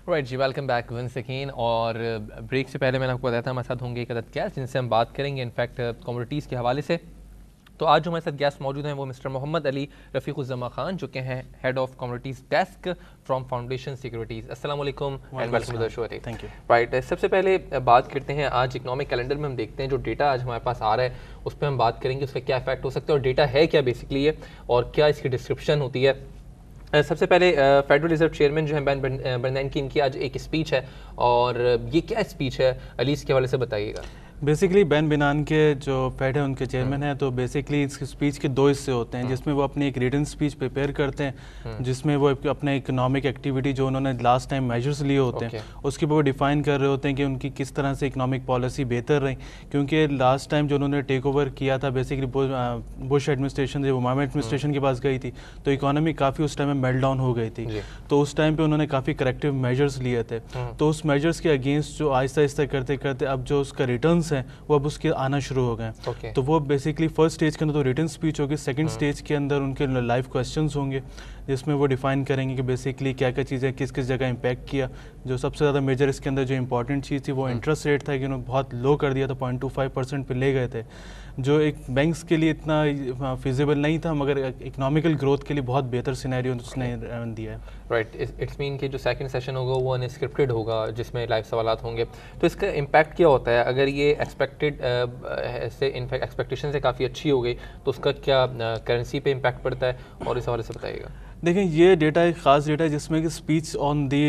Right जी, welcome back once again. और break से पहले मैंने आपको बताया था हमारे साथ होंगे एक अदद गेस्ट जिनसे हम बात करेंगे इनफैक्ट कमोडिटीज़ के हवाले से। तो आज जो हमारे साथ गेस्ट मौजूद हैं वो मिस्टर मोहम्मद अली रफ़ीक़ुज़्ज़मा खान, जो कि हैं head of commodities desk from foundation securities. अस्सलाम वालेकुम and welcome to the show. Thank you. Right, सबसे पहले बात करते हैं आज इकोनॉमिक कैलेंडर में हम देखते हैं जो डेटा आज हमारे पास आ रहा है उस पर हम बात करेंगे उसका क्या इफेक्ट हो सकता है और डेटा है क्या बेसिकली है और क्या इसकी डिस्क्रिप्शन होती है। सबसे पहले फेडरल रिजर्व चेयरमैन जो है बैन बर्नैन की, इनकी आज एक स्पीच है और ये क्या स्पीच है अलीस के हवाले से बताइएगा। बेसिकली बैन बिनान के जो फेड है उनके चेयरमैन हैं, तो बेसिकली इस स्पीच के दो हिस्से होते हैं जिसमें वो अपनी एक रिटन स्पीच प्रिपेयर करते हैं जिसमें वो अपने इकोनॉमिक एक्टिविटी जो उन्होंने लास्ट टाइम मेजर्स लिए होते हैं उसके ऊपर वो डिफाइन कर रहे होते हैं कि उनकी किस तरह से इकोनॉमिक पॉलिसी बेहतर रही, क्योंकि लास्ट टाइम जो उन्होंने टेक ओवर किया था बेसिकली बुश एडमिनिस्ट्रेशन जब ओबामा एडमिनिस्ट्रेशन के पास गई थी तो इकोनॉमी काफ़ी उस टाइम में मेल्ट डाउन हो गई थी। तो उस टाइम पे उन्होंने काफ़ी करेक्टिव मेजर्स लिए थे, तो उस मेजर्स के अगेंस्ट जो आहिस्ता आहिस्ता करते करते अब जो उसका रिटर्न्स हैं वो अब उसके आना शुरू हो गए। तो वो बेसिकली फर्स्ट स्टेज के अंदर तो रिटन स्पीच होगी, सेकंड स्टेज के अंदर उनके लाइव क्वेश्चंस होंगे जिसमें वो डिफाइन करेंगे कि बेसिकली क्या क्या चीज़ें किस किस जगह इम्पैक्ट किया। जो सबसे ज़्यादा मेजर इसके अंदर जो इंपॉर्टेंट चीज़ थी वो इंटरेस्ट रेट था कि उन्होंने बहुत लो कर दिया था, 0.25% पे ले गए थे, जो एक बैंक्स के लिए इतना फिजिबल नहीं था मगर इकोनॉमिकल ग्रोथ के लिए बहुत बेहतर सिनेरियो उसने दिया है। राइट, इट्स मीन कि जो सेकंड सेशन होगा वो अनस्क्रिप्टेड होगा जिसमें लाइव सवालात होंगे। तो इसका इम्पैक्ट क्या होता है अगर ये एक्सपेक्टेड से इनफैक्ट एक्सपेक्टेशन से काफ़ी अच्छी हो गई तो उसका क्या करेंसी पे इम्पैक्ट पड़ता है और इस हवाले से बताइएगा। देखें, ये डेटा एक ख़ास डेटा है जिसमें कि स्पीच ऑन दी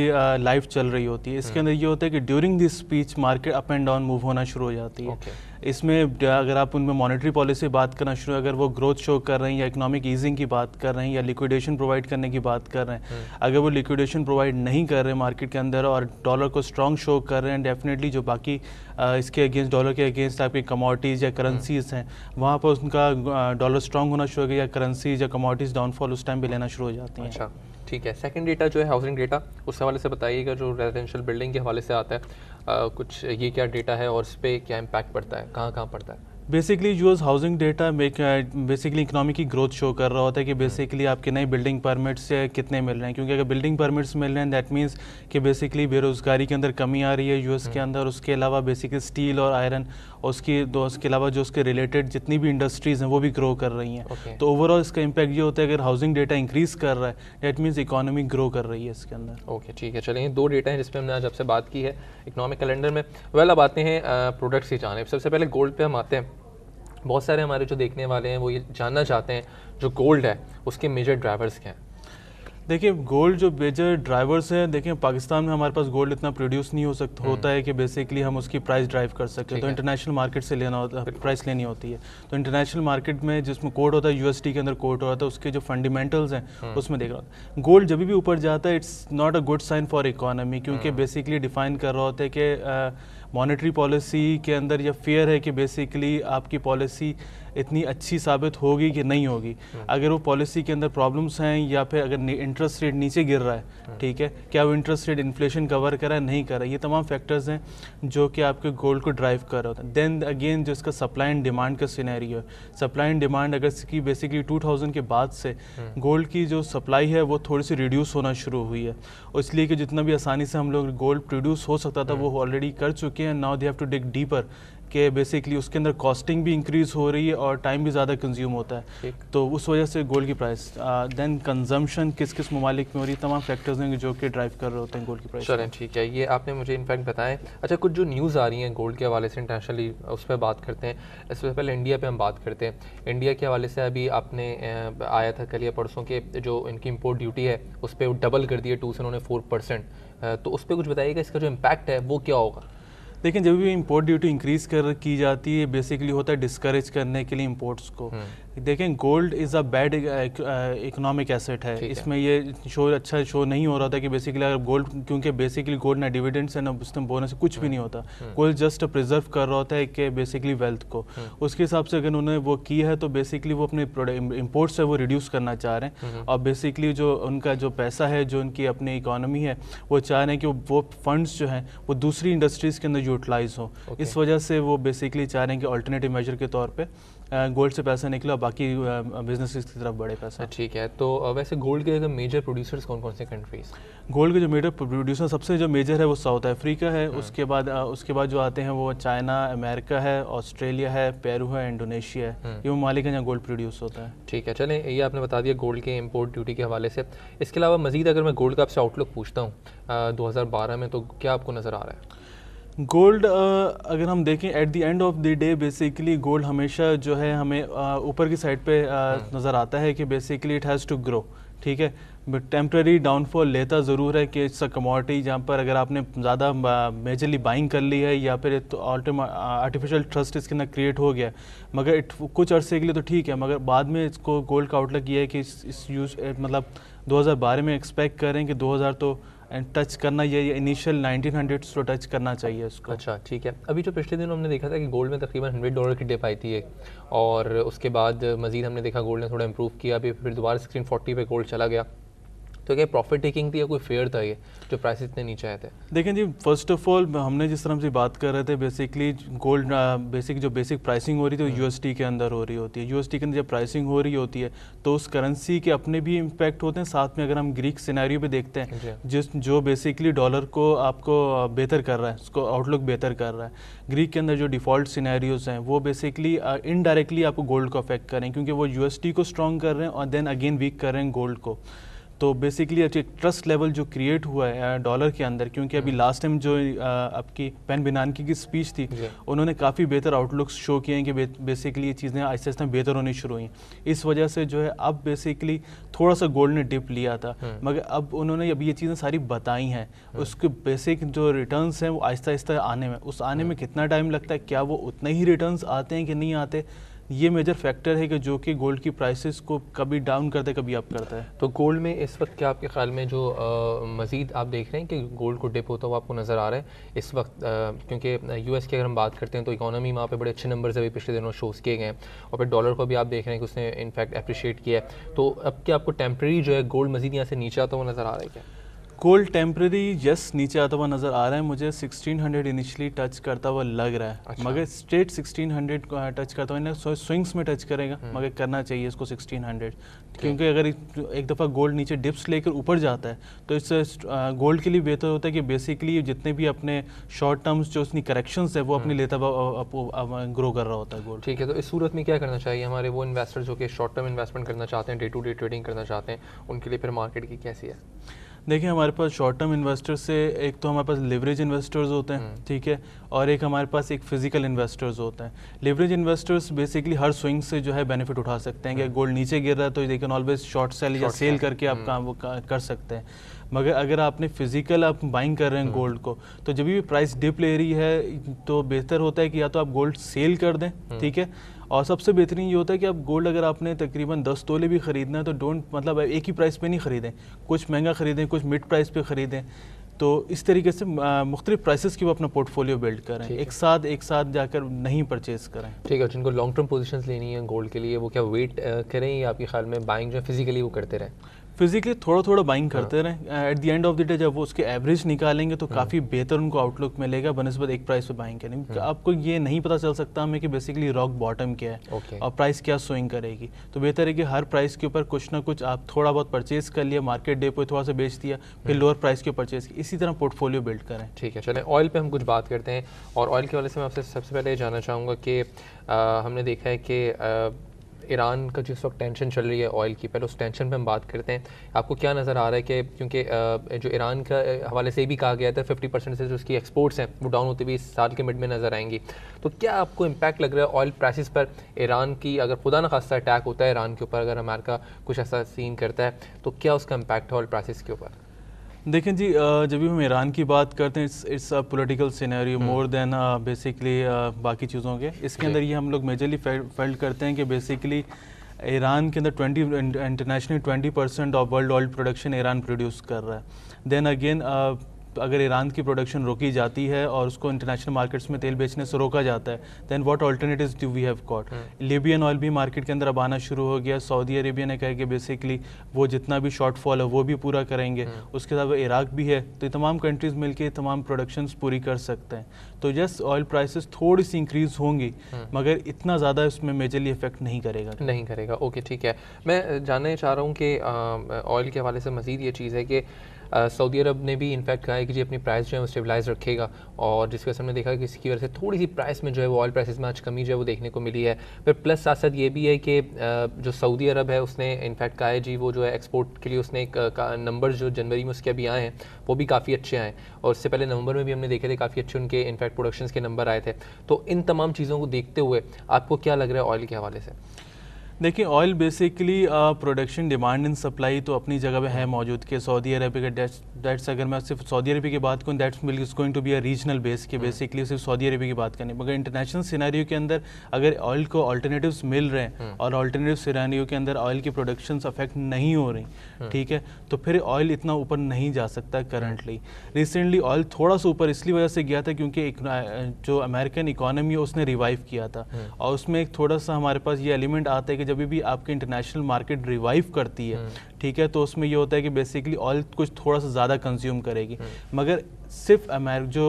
लाइव चल रही होती है। इसके अंदर ये होता है कि during this speech market up and down move होना शुरू हो जाती है। इसमें अगर आप उनमें मॉनेटरी पॉलिसी बात करना शुरू, अगर वो ग्रोथ शो कर रहे हैं या इकोनॉमिक ईजिंग की बात कर रहे हैं या लिक्विडेशन प्रोवाइड करने की बात कर रहे हैं, अगर वो लिक्विडेशन प्रोवाइड नहीं कर रहे हैं मार्केट के अंदर और डॉलर को स्ट्रॉन्ग शो कर रहे हैं, डेफिनेटली जो बाकी इसके अगेंस्ट डॉलर के अगेंस्ट आपकी कमोडिटीज़ या करेंसीज हैं वहाँ पर उनका डॉलर स्ट्रॉन्ग होना शुरू हो गया या करेंसीज या कमोडिटीज़ डाउनफॉल उस टाइम पे लेना शुरू हो जाती हैं। अच्छा, ठीक है। सेकंड डेटा जो है हाउसिंग डेटा, उस हवाले से बताइएगा जो रेजिडेंशियल बिल्डिंग के हवाले से आता है। कुछ ये क्या डेटा है और इस पर क्या इम्पैक्ट पड़ता है, कहाँ कहाँ पड़ता है। Basically US housing data basically economy की ग्रोथ शो कर रहा होता है कि बेसिकली आपके नए बिल्डिंग परमिट्स से कितने मिल रहे हैं, क्योंकि अगर बिल्डिंग परमिट्स मिल रहे हैं दैट मीन्स कि बेसिकली बेरोज़गारी के अंदर कमी आ रही है यूएस के अंदर। उसके अलावा बेसिकली स्टील और आयरन उसके अलावा जो उसके रिलेटेड जितनी भी इंडस्ट्रीज़ हैं वो भी ग्रो कर रही हैं। तो ओवरऑल इसका इम्पैक्ट ये होता है अगर हाउसिंग डेटा इंक्रीज़ कर रहा है दैट मीन्स इकोनॉमी ग्रो कर रही है इसके अंदर। ओके, ठीक है। चलिए, दो डेटा हैं जिसपे हमने आज आपसे बात की है इकोनॉमिक कैलेंडर में। वेल, अब आते हैं प्रोडक्ट्स की जानिब। सबसे पहले गोल्ड पे हम आते हैं। बहुत सारे हमारे जो देखने वाले हैं वो ये जानना चाहते हैं जो गोल्ड है उसके मेजर ड्राइवर्स क्या हैं। देखिए, गोल्ड जो मेजर ड्राइवर्स हैं, देखिए पाकिस्तान में हमारे पास गोल्ड इतना प्रोड्यूस नहीं हो सकता होता है कि बेसिकली हम उसकी प्राइस ड्राइव कर सकें, तो इंटरनेशनल मार्केट से लेना होता है, प्राइस लेनी होती है। तो इंटरनेशनल मार्केट में जिसमें कोड होता है यूएसडी के अंदर कोड होता है, उसके जो फंडामेंटल्स हैं उसमें देख रहा होता है। गोल्ड जब भी ऊपर जाता है it's not a good sign for economy, क्योंकि बेसिकली डिफाइन कर रहा होता है कि मॉनेटरी पॉलिसी के अंदर यह फेयर है कि बेसिकली आपकी पॉलिसी इतनी अच्छी साबित होगी कि नहीं होगी। अगर वो पॉलिसी के अंदर प्रॉब्लम्स हैं या फिर अगर इंटरेस्ट रेट नीचे गिर रहा है, ठीक है, क्या वो इंटरेस्ट रेट इन्फ्लेशन कवर कर रहा है नहीं कर रहा है, ये तमाम फैक्टर्स हैं जो कि आपके गोल्ड को ड्राइव कर रहा होता है। देन अगेन जो इसका सप्लाई एंड डिमांड का सिनेरियो है, सप्लाई एंड डिमांड अगर इसकी बेसिकली 2000 के बाद से गोल्ड की जो सप्लाई है वो थोड़ी सी रिड्यूस होना शुरू हुई है, इसलिए कि जितना भी आसानी से हम लोग गोल्ड प्रोड्यूस हो सकता था वो ऑलरेडी कर चुके हैं। Now they have to dig deeper कि बेसिकली उसके अंदर कॉस्टिंग भी इंक्रीज़ हो रही है और टाइम भी ज़्यादा कंज्यूम होता है, तो उस वजह से गोल्ड की प्राइस देन कंजम्पशन किस किस ममालिक में हो रही है, तमाम फैक्टर्स हैं जो कि ड्राइव कर रहे होते हैं गोल्ड की प्राइस। चलें, ठीक है, ये आपने मुझे इनफैक्ट बताएं। अच्छा, कुछ जो न्यूज़ आ रही हैं गोल्ड के हवाले से इंटरनेशनली उस पर बात करते हैं। इससे पहले इंडिया पे हम बात करते हैं। इंडिया के हवाले से अभी आपने आया था कल या परसों के जो इनकी इम्पोर्ट ड्यूटी है उस पर डबल कर दिया 2 से उन्होंने 4%, तो उस पर कुछ बताइएगा इसका जो इम्पैक्ट है वो क्या होगा। देखिए, जब भी इंपोर्ट ड्यूटी इंक्रीज़ की जाती है बेसिकली होता है डिस्करेज करने के लिए इंपोर्ट्स को। देखें, gold is a bad economic asset है, इसमें ये अच्छा शो नहीं हो रहा था कि बेसिकली अगर गोल्ड, क्योंकि बेसिकली गोल्ड ना डिविडेंड्स है ना उसमें बोनस कुछ भी नहीं होता, गोल्ड जस्ट प्रिजर्व कर रहा होता है कि बेसिकली वेल्थ को। उसके हिसाब से अगर उन्होंने वो की है तो बेसिकली वो अपने इम्पोर्ट्स है वो रिड्यूस करना चाह रहे हैं और बेसिकली जो उनका जो पैसा है जो उनकी अपनी इकोनॉमी है वो चाह रहे हैं कि वो फंड्स जो हैं वो दूसरी इंडस्ट्रीज़ के अंदर यूटिलाइज हो। इस वजह से वो बेसिकली चाह रहे हैं कि अल्टरनेटिव मेजर के तौर पे गोल्ड से पैसा निकला, बाकी बिजनेस की तरफ बढ़े पैसा। ठीक है, तो वैसे गोल्ड के मेजर प्रोड्यूसर्स कौन कौन से कंट्रीज? गोल्ड के जो मेजर प्रोड्यूसर सबसे जो मेजर है वो साउथ अफ्रीका है, उसके बाद जो आते हैं वो चाइना, अमेरिका है, ऑस्ट्रेलिया है, पेरू है, इंडोनेशिया है, ये ममालिक हैं जहाँ गोल्ड प्रोड्यूस होता है। ठीक है, चलें, ये आपने बता दिया गोल्ड के इंपोर्ट ड्यूटी के हवाले से। इसके अलावा मजीद अगर मैं गोल्ड का आपसे आउटलुक पूछता हूँ 2012 में, तो क्या आपको नज़र आ रहा है? गोल्ड अगर हम देखें at the end of the day basically gold हमेशा जो है हमें ऊपर की साइड पे नज़र आता है कि basically it has to grow, ठीक है, बट टेम्प्रेरी डाउनफॉल लेता ज़रूर है कि इट्स अ कमोडिटी जहाँ पर अगर आपने ज़्यादा मेजरली बाइंग कर ली है या फिर तो आर्टिफिशियल ट्रस्ट इसके अंदर क्रिएट हो गया, मगर कुछ अरसे के लिए तो ठीक है, मगर बाद में इसको गोल्ड का आउटलुक ये है कि इस यूज मतलब 2012 में एक्सपेक्ट करें कि 2000 तो टच करना, ये इनिशियल 1900 तो टच करना चाहिए इसको। अच्छा, ठीक है। अभी जो पिछले दिनों हमने देखा था कि गोल्ड में तकरीबन $100 की डिप आई थी एक, और उसके बाद मजीद हमने देखा गोल्ड ने थोड़ा इंप्रूव किया, अभी फिर दोबारा 1640 पे गोल्ड चला गया। तो क्या प्रॉफिट टेकिंग थी या कोई फेयर था ये जो प्राइस इतने नीचे आए थे? देखें जी, फर्स्ट ऑफ ऑल हमने जिस तरह से बात कर रहे थे बेसिकली गोल्ड बेसिक प्राइसिंग हो रही थी वो यूएसडी के अंदर हो रही होती है। यूएसडी के अंदर जब प्राइसिंग हो रही होती है तो उस करेंसी के अपने भी इम्पैक्ट होते हैं, साथ में अगर हम ग्रीक सिनेरियो पे देखते हैं जो बेसिकली डॉलर को आपको बेहतर कर रहा है, उसको आउटलुक बेहतर कर रहा है। ग्रीक के अंदर जो डिफ़ॉल्ट सिनेरियोज हैं वो बेसिकली इनडायरेक्टली आपको गोल्ड को अफेक्ट कर रहे हैं, क्योंकि वो यूएसडी को स्ट्रॉन्ग कर रहे हैं और देन अगेन वीक कर रहे हैं गोल्ड को। तो बेसिकली एक ट्रस्ट लेवल जो क्रिएट हुआ है डॉलर के अंदर, क्योंकि अभी लास्ट टाइम जो आपकी पेन बिनानकी की स्पीच थी उन्होंने काफ़ी बेहतर आउटलुक्स शो किए हैं कि बेसिकली ये चीज़ें आहिस्ता आहिस्ता बेहतर होनी शुरू हुई। इस वजह से जो है अब बेसिकली थोड़ा सा गोल्ड ने डिप लिया था, मगर अब उन्होंने अब ये चीज़ें सारी बताई हैं, उसके बेसिक जो रिटर्न्स हैं वो आहिस्ता आहिस्ता आने में, उस आने में कितना टाइम लगता है, क्या वो उतने ही रिटर्न्स आते हैं कि नहीं आते, ये मेजर फैक्टर है कि जो कि गोल्ड की प्राइसेस को कभी डाउन करता है कभी अप करता है। तो गोल्ड में इस वक्त क्या आपके ख्याल में जो मज़ीद आप देख रहे हैं कि गोल्ड को डिप होता हुआ आपको नज़र आ रहा है इस वक्त, क्योंकि यूएस की अगर हम बात करते हैं तो इकोनॉमी वहाँ पे बड़े अच्छे नंबर्स अभी पिछले दिनों शोज़ किए गए हैं, और फिर डॉलर को भी आप देख रहे हैं कि उसने इनफैक्ट अप्रिशिएट किया है, तो अब क्या आपको टेम्प्रेरी जो है गोल्ड मज़ीद यहाँ से नीचे आता हुआ नज़र आ रहा है क्या? गोल्ड टेम्प्रेरी यस नीचे आता हुआ नज़र आ रहा है, मुझे 1600 इनिशियली टच करता हुआ लग रहा है। अच्छा। मगर स्ट्रेट 1600 टच करता हुआ स्विंग्स में टच करेगा, मगर करना चाहिए इसको 1600, क्योंकि अगर एक दफ़ा गोल्ड नीचे डिप्स लेकर ऊपर जाता है तो इससे गोल्ड के लिए बेहतर होता है कि बेसिकली जितने भी अपने शॉर्ट टर्म्स जो उसकी करेक्शंस है वो अपनी लेता हुआ ग्रो कर रहा होता है गोल्ड। ठीक है, तो इस सूरत में क्या करना चाहिए हमारे वो इन्वेस्टर जो कि शॉर्ट टर्म इन्वेस्टमेंट करना चाहते हैं, डे टू डे ट्रेडिंग करना चाहते हैं, उनके लिए फिर मार्केट की कैसी है? देखिए, हमारे पास शॉर्ट टर्म इन्वेस्टर्स से एक तो हमारे पास लिवरेज इन्वेस्टर्स होते हैं, ठीक है, और एक हमारे पास एक फिजिकल इन्वेस्टर्स होते हैं। लिवरेज इन्वेस्टर्स बेसिकली हर स्विंग से जो है बेनिफिट उठा सकते हैं कि गोल्ड नीचे गिर रहा है तो they can always short cell या सेल करके आप काम वो कर सकते हैं। मगर अगर आपने फिजिकल आप बाइंग कर रहे हैं गोल्ड को, तो जब भी प्राइस डिप ले रही है तो बेहतर होता है कि या तो आप गोल्ड सेल कर दें, ठीक है, और सबसे बेहतरीन ये होता है कि आप गोल्ड अगर आपने तकरीबन 10 तोले भी ख़रीदना है तो डोंट मतलब एक ही प्राइस पे नहीं ख़रीदें, कुछ महंगा ख़रीदें, कुछ मिड प्राइस पे ख़रीदें। तो इस तरीके से मुख्तलिफ प्राइसेस की वो अपना पोर्टफोलियो बिल्ड करें, एक साथ जाकर नहीं परचेज करें। ठीक है, जिनको लॉन्ग टर्म पोजीशंस लेनी है गोल्ड के लिए वो क्या वेट करें या आपके ख्याल में बाइंग जो फिजिकली वो करते रहें? फिजिकली थोड़ा थोड़ा बाइंग करते रहें, at the end of the day जब वो उसके एवरेज निकालेंगे तो काफ़ी बेहतर उनको आउटलुक मिलेगा बनस्बत एक प्राइस पे बाइंग करेंगे। आपको ये नहीं पता चल सकता हमें कि बेसिकली रॉक बॉटम क्या है और प्राइस क्या स्विंग करेगी, तो बेहतर है कि हर प्राइस के ऊपर कुछ ना कुछ आप थोड़ा बहुत परचेज कर लिया, मार्केट डे पे थोड़ा सा बेच दिया, फिर लोअर प्राइस के परचेज की, इसी तरह पोर्टफोलियो बिल्ड करें। ठीक है, चलें ऑयल पे हम कुछ बात करते हैं, और ऑयल के वाले से मैं आपसे सबसे पहले ये जानना चाहूँगा कि हमने देखा है कि ईरान का जिस वक्त टेंशन चल रही है ऑयल की, पहले उस टेंशन पे हम बात करते हैं। आपको क्या नज़र आ रहा है कि क्योंकि जो ईरान का हवाले से भी कहा गया था 50% से जो उसकी एक्सपोर्ट्स हैं वो डाउन होती हुई इस साल के मिड में नज़र आएंगी, तो क्या आपको इम्पैक्ट लग रहा है ऑयल प्राइसेस पर ईरान की? अगर खुदा न खास्ता अटैक होता है ईरान के ऊपर, अगर अमेरिका कुछ ऐसा सीन करता है तो क्या उसका इम्पैक्ट है ऑयल प्राइसेस के ऊपर? देखें जी, जब भी हम ईरान की बात करते हैं it's a political scenario more than basically बाकी चीज़ों के। इसके अंदर ये हम लोग मेजरली फेल्ट करते हैं कि बेसिकली ईरान के अंदर internationally 20% of world oil production Iran produce कर रहा है। देन अगेन अगर ईरान की प्रोडक्शन रोकी जाती है और उसको इंटरनेशनल मार्केट्स में तेल बेचने से रोका जाता है, then what alternatives do we have got. Libyan oil भी मार्केट के अंदर अब आना शुरू हो गया। सऊदी अरेबिया ने कहा कि बेसिकली वो जितना भी शॉर्टफॉल है वो भी पूरा करेंगे। उसके अलावा इराक भी है, तो ये तमाम कंट्रीज मिलके तमाम प्रोडक्शंस पूरी कर सकते हैं। तो जस्ट ऑयल प्राइसेस थोड़ी सी इंक्रीज होंगी, मगर इतना ज़्यादा इसमें मेजरली इफेक्ट नहीं करेगा। ओके, ठीक है। मैं जानना चाह रहा हूँ कि ऑयल के हवाले से मज़ीद ये चीज़ है कि सऊदी अरब ने भी इनफैक्ट कहा है कि जी अपनी प्राइस जो है वो स्टेबलाइज रखेगा, और जिसकी वजह से हमने देखा कि इसकी वजह से थोड़ी सी प्राइस में जो है वो ऑयल प्राइसेस में आज कमी जो है वो देखने को मिली है। फिर प्लस साथ साथ ये भी है कि जो सऊदी अरब है उसने इनफैक्ट कहा है जी वो जो है एक्सपोर्ट के लिए उसने एक नंबर जो जनवरी में उसके अभी आए हैं वो भी काफ़ी अच्छे आए, और उससे पहले नवंबर में भी हमने देखे थे काफ़ी अच्छे उनके इनफैक्ट प्रोडक्शंस के नंबर आए थे। तो इन तमाम चीज़ों को देखते हुए आपको क्या लग रहा है ऑयल के हवाले से? देखिए, oil basically production, demand and supply तो अपनी जगह पे है मौजूद के सऊदी अरबिया का दैट्स अगर मैं सिर्फ सऊदी अरबिया की बात करूँ, that's is going to be a regional base के बेसिकली सिर्फ सऊदी अरबिया की बात करनी। मगर इंटरनेशनल सिनेरियो के अंदर अगर ऑयल को अल्टरनेटिव्स मिल रहे हैं और अल्टरनेटिव सिनेरियो के अंदर ऑयल की प्रोडक्शन अफेक्ट नहीं हो रही, ठीक है, तो फिर ऑयल इतना ऊपर नहीं जा सकता करंटली। रिसेंटली ऑयल थोड़ा सा ऊपर इसलिए वजह से गया था क्योंकि जो अमेरिकन इकोनॉमी है उसने रिवाइव किया था, और उसमें एक थोड़ा सा हमारे पास ये एलिमेंट आता है कि जब भी आपकी इंटरनेशनल मार्केट रिवाइव करती है, ठीक है, तो उसमें ये होता है कि बेसिकली ऑयल कुछ थोड़ा सा ज़्यादा कंज्यूम करेगी। मगर सिर्फ जो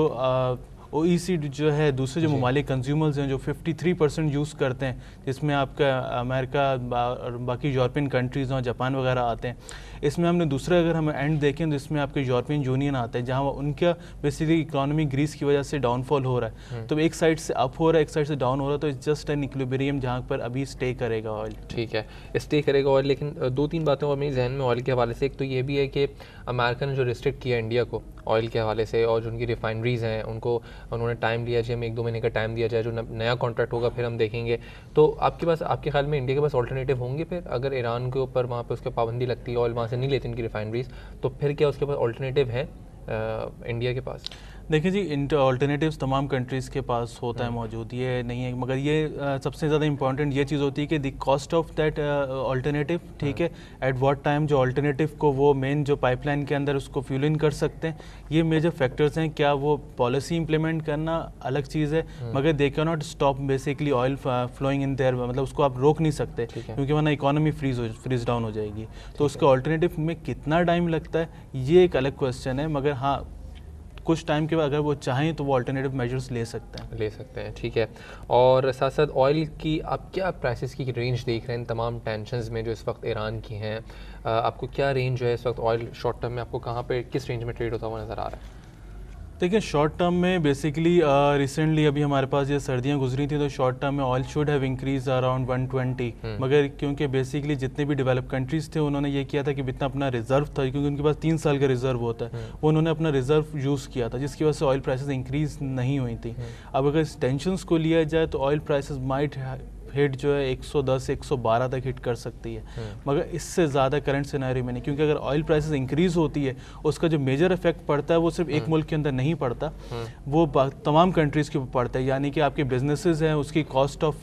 OECD जो है, दूसरे जो ममालिक कंज्यूमर्स हैं जो 53% यूज़ करते हैं, जिसमें आपका अमेरिका और बाकी यूरोपियन कंट्रीज़ और जापान वगैरह आते हैं, इसमें हमने दूसरा अगर हम एंड देखें तो इसमें आपके यूरोपियन यूनियन आता है, जहाँ उनका बेसिकली इकोनॉमी ग्रीस की वजह से डाउनफॉल हो रहा है। तो एक साइड से अप हो रहा है, एक साइड से डाउन हो रहा है, तो इट्स जस्ट एन इक्विलिब्रियम जहाँ पर अभी स्टे करेगा ऑयल। ठीक है, स्टे करेगा ऑयल। लेकिन दो तीन बातें और मेरे जहन में ऑयल के हवाले से। एक तो ये भी है कि अमेरिका ने जो रिस्ट्रिक्ट किया इंडिया को ऑयल के हवाले से, और जो उनकी रिफाइनरीज़ हैं उनको उन्होंने टाइम लिया, जी हमें 1-2 महीने का टाइम दिया जाए, जो नया कॉन्ट्रैक्ट होगा फिर हम देखेंगे। तो आपके ख्याल में इंडिया के पास ऑल्टरनेटिव होंगे फिर, अगर ईरान के ऊपर वहाँ पे उसके पाबंदी लगती है, ऑयल वहाँ से नहीं लेती उनकी रिफाइनरीज, तो फिर क्या उसके पास ऑल्टरनेटिव है इंडिया के पास? देखिए जी, ऑल्टरनेटिव्स तमाम कंट्रीज़ के पास होता है मौजूद, ये नहीं है, मगर ये सबसे ज़्यादा इंपॉर्टेंट ये चीज़ होती है कि the cost of that alternative, ठीक है, एट व्हाट टाइम जो ऑल्टरनेटिव को वो मेन जो पाइपलाइन के अंदर उसको फ्यूल इन कर सकते हैं, ये मेजर फैक्टर्स हैं। क्या वो पॉलिसी इंप्लीमेंट करना अलग चीज़ है, मगर they can not stop basically oil flowing in there, मतलब उसको आप रोक नहीं सकते क्योंकि वरना इकोनॉमी फ्रीज डाउन हो जाएगी। तो उसके ऑल्टरनेटिव में कितना टाइम लगता है ये एक अलग क्वेश्चन है, मगर हाँ कुछ टाइम के बाद अगर वो चाहें तो वो अल्टरनेटिव मेजर्स ले सकते हैं। ठीक है, और साथ साथ ऑयल की आप क्या प्राइसेस की रेंज देख रहे हैं तमाम टेंशंस में जो इस वक्त ईरान की हैं? आपको क्या रेंज जो है इस वक्त ऑयल शॉर्ट टर्म में आपको कहाँ पे किस रेंज में ट्रेड होता हुआ नज़र आ रहा है? देखिए, शॉर्ट टर्म में बेसिकली रिसेंटली अभी हमारे पास ये सर्दियां गुजरी थी, तो शॉर्ट टर्म में oil should have increase around 120, मगर क्योंकि बेसिकली जितने भी डेवलप कंट्रीज थे उन्होंने ये किया था कि जितना अपना रिजर्व था, क्योंकि उनके पास 3 साल का रिजर्व होता है, वो उन्होंने अपना रिजर्व यूज़ किया था, जिसकी वजह से ऑयल प्राइसेस इंक्रीज नहीं हुई थी। अब अगर इस टेंशंस को लिया जाए तो ऑयल प्राइसेस माइट हिट जो है 110-112 तक हिट कर सकती है, मगर इससे ज़्यादा करंट सिनेरियो में नहीं, क्योंकि अगर ऑयल प्राइसेस इंक्रीज होती है उसका जो मेजर इफेक्ट पड़ता है वो सिर्फ एक मुल्क के अंदर नहीं पड़ता, वो तमाम कंट्रीज़ के ऊपर पड़ता है। यानी कि आपके बिजनेसेस हैं उसकी कॉस्ट ऑफ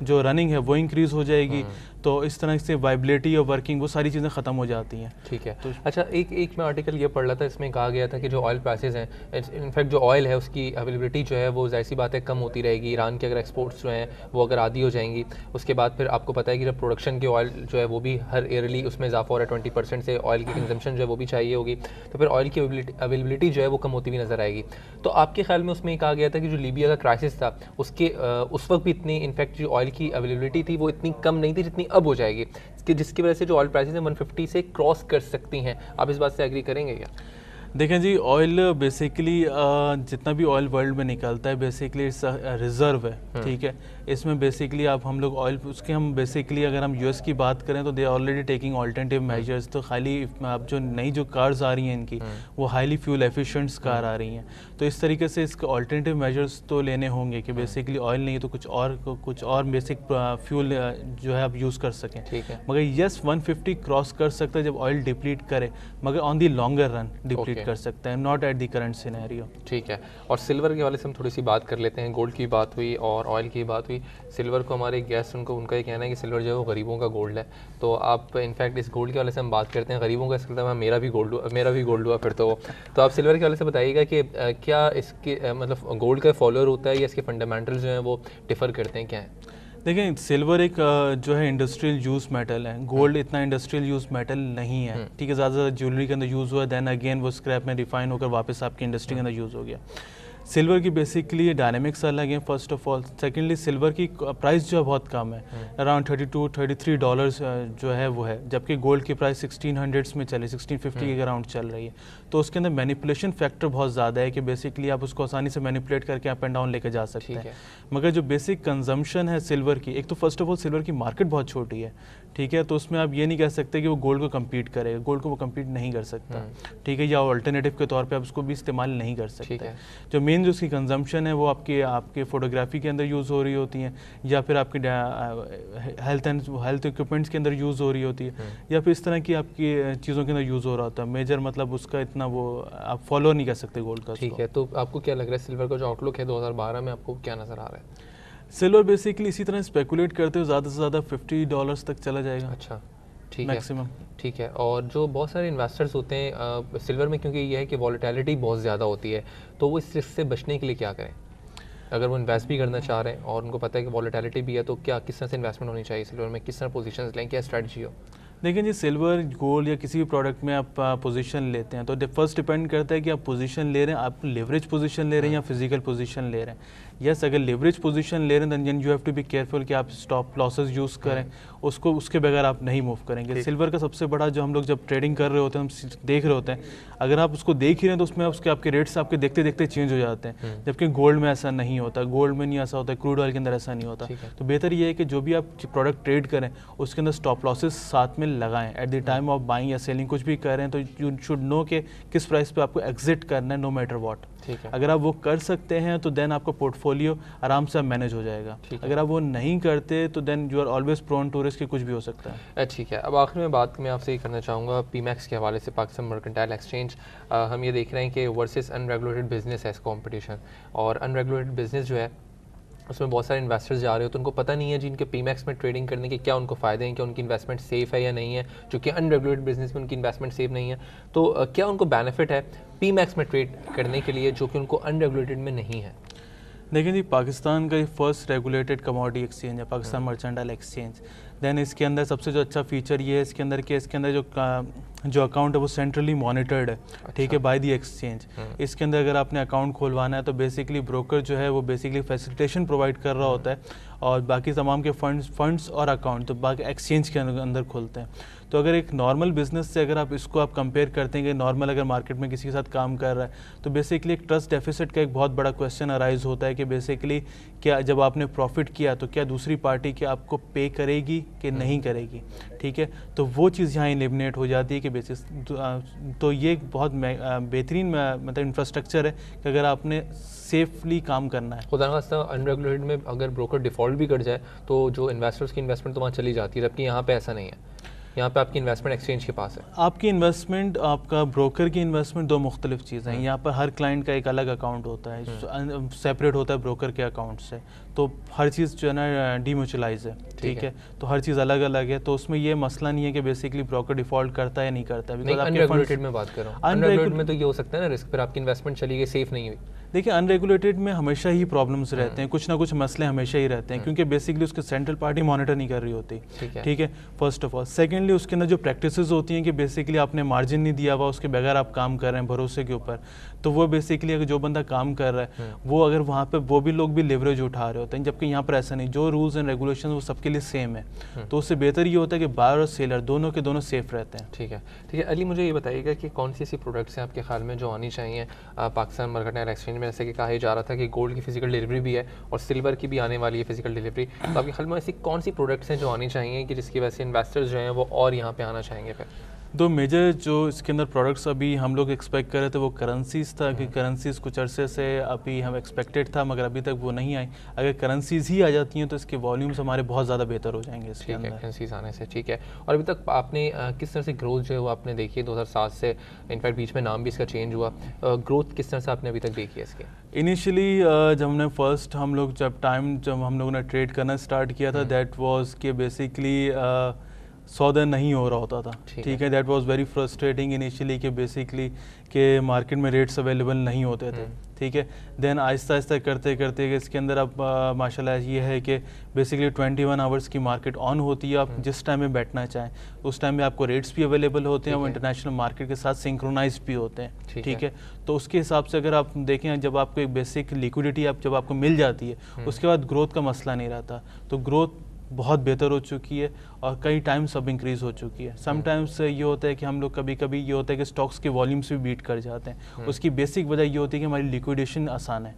जो रनिंग है वो इंक्रीज़ हो जाएगी, तो इस तरह से वाइबिलिटी और वर्किंग वो सारी चीज़ें ख़त्म हो जाती हैं। ठीक है, तो अच्छा एक मैं आर्टिकल ये पढ़ रहा था, इसमें कहा गया था कि जो ऑयल प्राइसेस हैं, इनफैक्ट जो ऑयल है उसकी अवेलेबिलिटी जो है वो जाहिर सी बात है कम होती रहेगी। ईरान के अगर एक्सपोर्ट्स जो हैं वो अगर आधी हो जाएंगी, उसके बाद फिर आपको पता है कि जब प्रोडक्शन के ऑयल जो है वो भी हर ईयरली उसमें इजाफा हो रहा है, 20% से ऑयल की कंजम्पशन जो है वो भी चाहिए होगी, तो फिर ऑयल की अवेलेबिलिटी जो है वो कम होती हुई नज़र आएगी। तो आपके ख्याल में उसमें कहा गया था कि जो लीबिया का क्राइसिस था उसके उस वक्त भी इतनी इनफैक्ट जो ऑयल की अवेलेबिलिटी थी वो इतनी कम नहीं थी जितनी अब हो जाएगी, जिसकी वजह से जो ऑयल प्राइसेस हैं 150 से क्रॉस कर सकती हैं। आप इस बात से एग्री करेंगे क्या? देखें जी, ऑयल बेसिकली जितना भी ऑयल वर्ल्ड में निकलता है बेसिकली इट्स रिजर्व है, ठीक है। इसमें बेसिकली आप हम लोग ऑयल उसके हम बेसिकली अगर हम यूएस की बात करें तो they already taking alternative measures. तो खाली अब जो नई जो कार्स आ रही हैं इनकी वो हाईली फ्यूल एफिशिएंट्स कार आ रही हैं, तो इस तरीके से इसके ऑल्टरनेटिव मेजर्स तो लेने होंगे कि बेसिकली ऑयल नहीं तो कुछ और बेसिक फ्यूल जो है आप यूज़ कर सकें। ठीक है, मगर यस 150 क्रॉस कर सकता है जब ऑयल डिप्लीट करे, मगर on the longer run deplete compete कर सकते हैं, not at the current scenario. ठीक है, और सिल्वर के वाले से हम थोड़ी सी बात कर लेते हैं। गोल्ड की बात हुई और ऑयल की बात हुई, सिल्वर को हमारे गेस्ट उनका ये कहना है कि सिल्वर जो है वो गरीबों का गोल्ड है। तो आप इनफैक्ट इस गोल्ड के वाले से हम बात करते हैं, गरीबों का इसका मतलब मेरा भी गोल्ड हुआ फिर तो आप सिल्वर के वाले से बताइएगा कि क्या इसके मतलब गोल्ड का फॉलोअर होता है या इसके फंडामेंटल जो हैं वो डिफ़र करते हैं, क्या है? देखिए सिल्वर एक जो है इंडस्ट्रियल यूज मेटल है, गोल्ड इतना इंडस्ट्रियल यूज मेटल नहीं है, ठीक है। ज़्यादा ज्वेलरी के अंदर यूज़ हुआ, देन अगेन वो स्क्रैप में रिफाइन होकर वापस आपकी इंडस्ट्री के अंदर यूज़ हो गया। सिल्वर की बेसिकली डायनेमिक्स अलग हैं first of all. Secondly silver की प्राइस जो है बहुत कम है, अराउंड $32-33 जो है वो है, जबकि गोल्ड की प्राइस 1600s में चले 1650 के अराउंड चल रही है। तो उसके अंदर मैनिपुलेशन फैक्टर बहुत ज़्यादा है कि बेसिकली आप उसको आसानी से मैनिपुलेट करके अप एंड डाउन लेके जा सकते हैं। मगर जो बेसिक कंजम्पशन है सिल्वर की, एक तो फर्स्ट ऑफ ऑल सिल्वर की मार्केट बहुत छोटी है, ठीक है। तो उसमें आप ये नहीं कह सकते कि वो गोल्ड को कम्पीट करेगा, गोल्ड को वो कम्पीट नहीं कर सकता, ठीक है। या ऑल्टरनेटिव के तौर पे आप उसको भी इस्तेमाल नहीं कर सकते। जो मेन जो उसकी कंजम्पशन है वो आपके फोटोग्राफी के अंदर यूज़ हो रही होती हैं, या फिर आपके हेल्थ इक्विपमेंट्स के अंदर यूज़ हो रही होती है, या फिर इस तरह की आपकी चीज़ों के अंदर यूज़ हो रहा होता है। मेजर मतलब उसका इतना वो आप फॉलो नहीं कर सकते गोल्ड का। ठीक है, तो आपको क्या लग रहा है सिल्वर का जो आउटलुक है 2012 में, आपको क्या नज़र आ रहा है? सिल्वर बेसिकली इसी तरह स्पेकुलेट करते हो ज़्यादा से ज़्यादा $50 तक चला जाएगा। अच्छा, ठीक मैक्सिमम। ठीक है, और जो बहुत सारे इन्वेस्टर्स होते हैं सिल्वर में, क्योंकि ये है कि वॉलेटिलिटी बहुत ज़्यादा होती है, तो वो इस रिस्क से बचने के लिए क्या करें? अगर वो इन्वेस्ट भी करना चाह रहे हैं और उनको पता है कि वॉलेटिलिटी भी है, तो क्या किस तरह से इन्वेस्टमेंट होनी चाहिए सिल्वर में, किस तरह पोजीशंस लें, क्या स्ट्रेटजी हो? देखिए जी, सिल्वर गोल्ड या किसी भी प्रोडक्ट में आप पोजीशन लेते हैं तो फर्स्ट डिपेंड करता है कि आप पोजीशन ले रहे हैं, आप लेवरेज पोजीशन ले रहे हैं या फिजिकल पोजीशन ले रहे हैं। यस, अगर लेवरेज पोजीशन ले रहे हैं then you have to be careful कि आप स्टॉप लॉसेस यूज़ करें, उसको उसके बगैर आप नहीं मूव करेंगे। सिल्वर का सबसे बड़ा जो हम लोग जब ट्रेडिंग कर रहे होते हैं, हम देख रहे होते हैं, अगर आप उसको देख ही रहे हैं तो उसमें उसके आपके रेट्स आपके देखते देखते चेंज हो जाते हैं, जबकि गोल्ड में ऐसा नहीं होता, गोल्ड में नहीं ऐसा होता, क्रूड ऑयल के अंदर ऐसा नहीं होता। तो बेहतर ये है कि जो भी आप प्रोडक्ट ट्रेड करें उसके अंदर स्टॉप लॉसेस साथ में लगाएं। At the time of buying या सेलिंग कुछ भी कर रहे हैं तो यू शुड नो कि किस प्राइस पे आपको एग्जिट करना है, नो मैटर व्हाट। अगर आप वो कर सकते हैं तो देन आपका पोर्टफोलियो आराम से मैनेज हो जाएगा। अगर आप वो नहीं करते तो then you are always prone to risk कि कुछ भी हो सकता है। ठीक है, अब आखिर में बात मैं आपसे ये करना चाहूँगा पीमैक्स के हवाले से, पाकिस्तान मर्केंटाइल एक्सचेंज। हम ये देख रहे हैं कि वर्सेस अनरेगुलेटेड बिजनेस है कॉम्पिटिशन, और अनरेगुलेटेड बिजनेस जो है उसमें बहुत सारे इन्वेस्टर्स जा रहे हो तो उनको पता नहीं है जिनके पीमैक्स में ट्रेडिंग करने के क्या उनको फ़ायदे हैं, क्या उनकी इन्वेस्टमेंट सेफ़ है या नहीं है, जो कि अनरेगुलेटेड बिजनेस में उनकी इन्वेस्टमेंट सेफ नहीं है। तो क्या उनको बेनिफिट है पीमैक्स में ट्रेड करने के लिए जो कि उनको अनरेगुलेटेड में नहीं है? देखिए जी, पाकिस्तान का फर्स्ट रेगुलेटेड कमोडिटी एक्सचेंज है पाकिस्तान मर्केंटाइल एक्सचेंज। देन इसके अंदर सबसे जो अच्छा फीचर ये है इसके अंदर कि इसके अंदर जो अकाउंट है वो सेंट्रली मॉनिटर्ड है, ठीक है, बाय द एक्सचेंज। इसके अंदर अगर आपने अकाउंट खोलवाना है तो बेसिकली ब्रोकर जो है वो बेसिकली फैसिलिटेशन प्रोवाइड कर रहा होता है, और बाकी तमाम के फंड्स और अकाउंट तो बाकी एक्सचेंज के अंदर खुलते हैं। तो अगर एक नॉर्मल बिजनेस से अगर आप इसको आप कंपेयर करते हैं कि नॉर्मल अगर मार्केट में किसी के साथ काम कर रहा है तो बेसिकली एक ट्रस्ट डेफिसिट का एक बहुत बड़ा क्वेश्चन अराइज होता है कि बेसिकली क्या जब आपने प्रॉफिट किया तो क्या दूसरी पार्टी क्या आपको पे करेगी कि नहीं करेगी, ठीक है। तो वो चीज़ यहाँ एलिमिनेट हो जाती है कि बेसिस तो ये एक बहुत बेहतरीन मतलब इंफ्रास्ट्रक्चर है कि अगर आपने सेफली काम करना है। खुदा खास्ता अनरेगुलेटेड में अगर ब्रोकर डिफ़ॉल्ट भी कर जाए तो जो इन्वेस्टर्स की इन्वेस्टमेंट तो वहाँ चली जाती है, जबकि यहाँ पे ऐसा नहीं है, यहाँ पे आपकी इन्वेस्टमेंट एक्सचेंज के पास है। आपकी इन्वेस्टमेंट आपका ब्रोकर की इन्वेस्टमेंट दो मुख्तलिफ चीज़ें हैं। यहाँ पर हर क्लाइंट का एक अलग अकाउंट होता है, सेपरेट होता है ब्रोकर के अकाउंट से, तो हर चीज़ जो है ना डीम्यूचुअलाइज है, ठीक है। तो हर चीज़ अलग अलग है, तो उसमें ये मसला नहीं है कि बेसिकली ब्रोकर डिफॉल्ट करता है या नहीं करता है। अनरेगुलेटेड में बात कर रहा हूँ, अनरेगुलेटेड में तो ये हो सकता है ना रिस्क पर आपकी इन्वेस्टमेंट चली गई, सेफ नहीं हुई। देखिए अनरेगुलेटेड में हमेशा ही प्रॉब्लम्स रहते हैं, कुछ ना कुछ मसले हमेशा ही रहते हैं, क्योंकि बेसिकली उसके सेंट्रल पार्टी मॉनिटर नहीं कर रही होती, ठीक है, फर्स्ट ऑफ ऑल। सेकेंडली उसके अंदर जो प्रैक्टिसेस होती हैं कि बेसिकली आपने मार्जिन नहीं दिया हुआ, उसके बगैर आप काम कर रहे हैं भरोसे के ऊपर, तो वो बेसिकली अगर जो बंदा काम कर रहा है वो अगर वहाँ पे वो भी लोग भी लेवरेज उठा रहे होते हैं, जबकि यहाँ पर ऐसा नहीं, जो रूल्स एंड रेगुलेशन वो सबके लिए सेम है। तो उससे बेहतर ये होता है कि बायर और सेलर दोनों के दोनों सेफ रहते हैं। ठीक है अली, मुझे ये बताइएगा कि कौन सी ऐसी प्रोडक्ट्स हैं आपके ख्याल में जो आनी चाहिए पाकिस्तान मर्केंटाइल एक्सचेंज में? जैसे कि कहा जा रहा था कि गोल्ड की फिजिकल डिलीवरी भी है और सिल्वर की भी आने वाली है फिजिकल डिलीवरी, तो आपके ख्याल में ऐसी कौन सी प्रोडक्ट्स हैं जो आनी चाहिए कि जिसकी वजह से इन्वेस्टर्स जो हैं वो और यहाँ पे आना चाहेंगे? फिर दो मेजर जो इसके अंदर प्रोडक्ट्स अभी हम लोग एक्सपेक्ट कर रहे थे वो करेंसीज था कि करेंसीज कुछ अरसे से अभी हम एक्सपेक्टेड था मगर अभी तक वो नहीं आई। अगर करेंसीज ही आ जाती हैं तो इसके वॉल्यूम्स हमारे बहुत ज़्यादा बेहतर हो जाएंगे इसके अंदर। करेंसीज आने से ठीक है। और अभी तक आपने किस तरह से ग्रोथ जो है वो आपने देखी है 2007 से, इनफैक्ट बीच में नाम भी इसका चेंज हुआ, ग्रोथ किस तरह से आपने अभी तक देखी है इसकी? इनिशियली जब हमने फर्स्ट जब हम लोगों ने ट्रेड करना स्टार्ट किया था दैट वाज कि बेसिकली सौदा नहीं हो रहा होता था, ठीक है। That was very frustrating initially कि बेसिकली के मार्केट में रेट्स अवेलेबल नहीं होते थे, ठीक है। देन आहिस्ता आहिस्ता करते करते इसके अंदर अब माशाल्लाह ये है कि बेसिकली 21 आवर्स की मार्केट ऑन होती है। आप जिस टाइम में बैठना चाहें उस टाइम में आपको रेट्स भी अवेलेबल होते हैं, वो इंटरनेशनल मार्केट के साथ सिंक्रोनाइज भी होते हैं, ठीक है। तो उसके हिसाब से अगर आप देखें जब आपको एक बेसिक लिक्विडिटी जब आपको मिल जाती है उसके बाद ग्रोथ का मसला नहीं रहता। तो ग्रोथ बहुत बेहतर हो चुकी है और कई टाइम्स अब इंक्रीज़ हो चुकी है। समटाइम्स ये होता है कि हम लोग कभी कभी ये होता है कि स्टॉक्स के वॉल्यूम्स भी बीट कर जाते हैं। उसकी बेसिक वजह ये होती है कि हमारी लिक्विडेशन आसान है,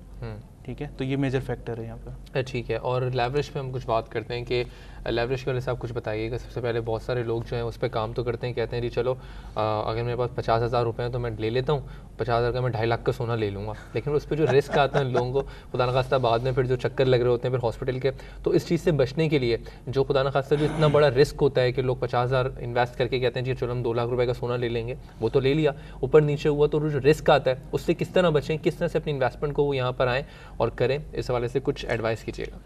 ठीक है। तो ये मेजर फैक्टर है यहाँ पर। ठीक है। और लेवरेज पे हम कुछ बात करते हैं कि लेवरेज के वजह से आप कुछ बताइएगा। सबसे पहले बहुत सारे लोग जो हैं उस पर काम तो करते हैं, कहते हैं जी चलो अगर मेरे पास 50,000 रुपये हैं तो मैं ले लेता हूँ, 50,000 का मैं 2.5 लाख का सोना ले लूँगा। लेकिन उस पर जो रिस्क आता है लोगों को, खुदा न खास्ता बाद में फिर जो चक्कर लग रहे होते हैं फिर हॉस्पिटल के, तो इस चीज़ से बचने के लिए जो खुदा न खास्ता जो इतना बड़ा रिस्क होता है कि लोग 50,000 इन्वेस्ट करके कहते हैं जी चलो हम 2 लाख रुपये का सोना ले लेंगे, वो तो ले लिया, ऊपर नीचे हुआ, तो जो रिस्क आता है उससे किस तरह बचें, किस तरह से अपनी इन्वेस्टमेंट को वो यहाँ पर आएँ और करें, इस हवाले से कुछ एडवाइस कीजिएगा।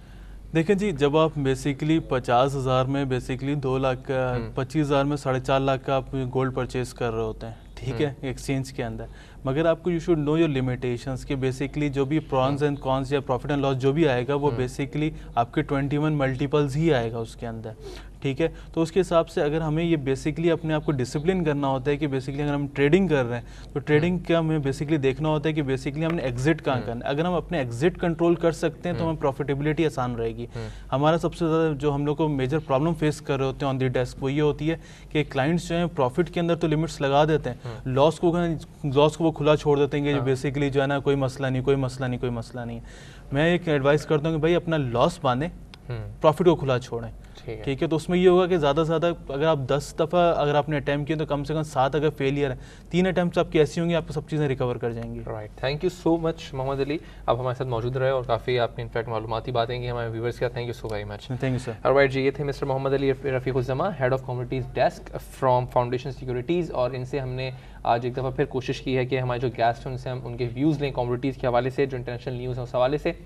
देखिए जी, जब आप बेसिकली 50,000 में बेसिकली 2 लाख का 25,000 में 4.5 लाख का आप गोल्ड परचेज कर रहे होते हैं, ठीक है, एक्सचेंज के अंदर। मगर आपको you should know your limitations कि बेसिकली जो भी प्रॉन्स एंड कॉन्स या प्रॉफिट एंड लॉस जो भी आएगा वो बेसिकली आपके 21 मल्टीपल्स ही आएगा उसके अंदर, ठीक है। तो उसके हिसाब से अगर हमें ये बेसिकली अपने आप को डिसिप्लिन करना होता है कि बेसिकली अगर हम ट्रेडिंग कर रहे हैं तो ट्रेडिंग का हमें बेसिकली देखना होता है कि बेसिकली हमने एग्जिट कहाँ करना है। अगर हम अपने एग्जिट कंट्रोल कर सकते हैं तो हमें प्रॉफिटेबिलिटी आसान रहेगी। हमारा सबसे ज़्यादा जो हम लोग को मेजर प्रॉब्लम फेस कर रहे होते हैं ऑन द डेस्क वो ये होती है कि क्लाइंट्स जो हैं प्रॉफिट के अंदर तो लिमिट्स लगा देते हैं, लॉस को वो खुला छोड़ देते हैं कि बेसिकली जो है ना कोई मसला नहीं, कोई मसला नहीं, कोई मसला नहीं है। मैं एक एडवाइस करता हूँ कि भाई अपना लॉस बांधें, प्रॉफिट को खुला छोड़ें, ठीक है। तो उसमें ये होगा कि ज़्यादा से ज़्यादा अगर आप 10 दफ़ा अगर आपने अटैम्प्ट किया तो कम से कम 7 अगर फेलियर है, 3 अटैम्प्ट्स आपकी ऐसी होंगी आपको सब चीज़ें रिकवर कर जाएंगी। Right, thank you so much Mohammad Ali, आप हमारे साथ मौजूद रहे और काफ़ी आपने इनफैक्ट मालूमाती बातें की हमारे व्यूवर्स का। Thank you so very much. Thank you sir. Right जी, ये थे mister Mohammad Ali Rafiquzzaman, head of commodities desk from foundation Securities. और इनसे हमने आज एक दफ़ा फिर कोशिश की है कि हमारे जो गेस्ट हैं उनसे हम उनके व्यूज़ लें कमोडिटीज़ के हवाले से, जो इंटरनेशनल न्यूज़ है उस हवाले से।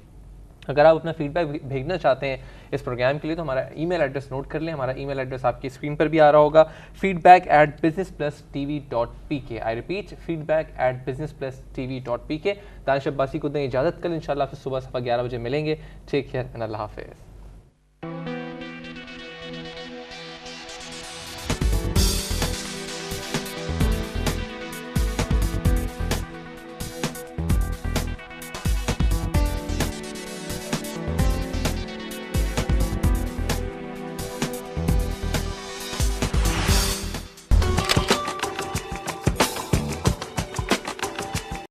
अगर आप अपना फीडबैक भेजना चाहते हैं इस प्रोग्राम के लिए तो हमारा ईमेल एड्रेस नोट कर लें। हमारा ईमेल एड्रेस आपकी स्क्रीन पर भी आ रहा होगा, feedback@businessplusTV.pk। I repeat, feedback@businessplusTV.pk। Danish Abbasi को दें इजाज़त, कल इंशाल्लाह फिर सुबह 11:15 बजे मिलेंगे। टेक केयर एंड अल्लाह हाफिज़।